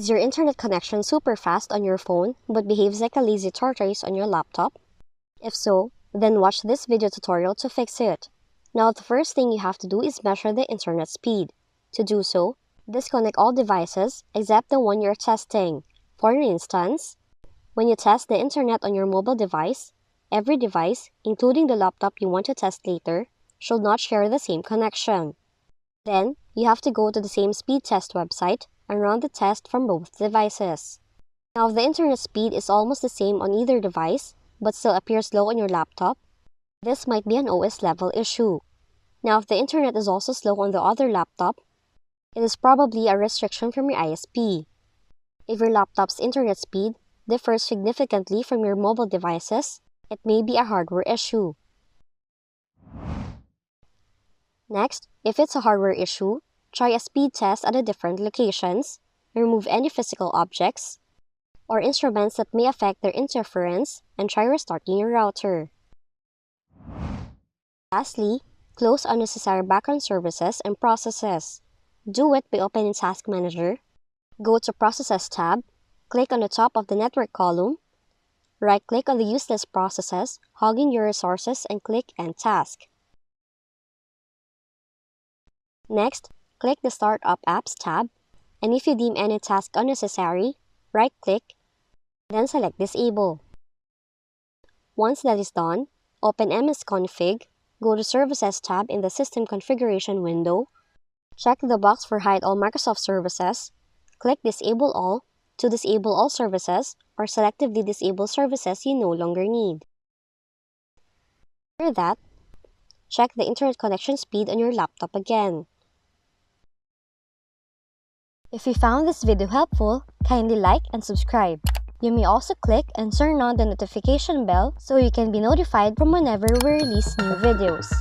Is your internet connection super fast on your phone but behaves like a lazy tortoise on your laptop? If so, then watch this video tutorial to fix it. Now the first thing you have to do is measure the internet speed. To do so, disconnect all devices except the one you're testing. For instance, when you test the internet on your mobile device, every device, including the laptop you want to test later, should not share the same connection. Then, you have to go to the same speed test website and run the test from both devices. Now, if the internet speed is almost the same on either device, but still appears slow on your laptop, this might be an OS level issue. Now, if the internet is also slow on the other laptop, it is probably a restriction from your ISP. If your laptop's internet speed differs significantly from your mobile devices, it may be a hardware issue. Next, if it's a hardware issue, try a speed test at the different locations, remove any physical objects or instruments that may affect their interference, and try restarting your router. Lastly, close unnecessary background services and processes. Do it by opening Task Manager, go to Processes tab, click on the top of the network column, right-click on the useless processes, hogging your resources, and click End Task. Next, click the Start Up Apps tab, and if you deem any task unnecessary, right-click, then select Disable. Once that is done, open MSConfig, go to Services tab in the System Configuration window, check the box for Hide All Microsoft Services, click Disable All to disable all services or selectively disable services you no longer need. After that, check the internet connection speed on your laptop again. If you found this video helpful, kindly like and subscribe. You may also click and turn on the notification bell so you can be notified from whenever we release new videos.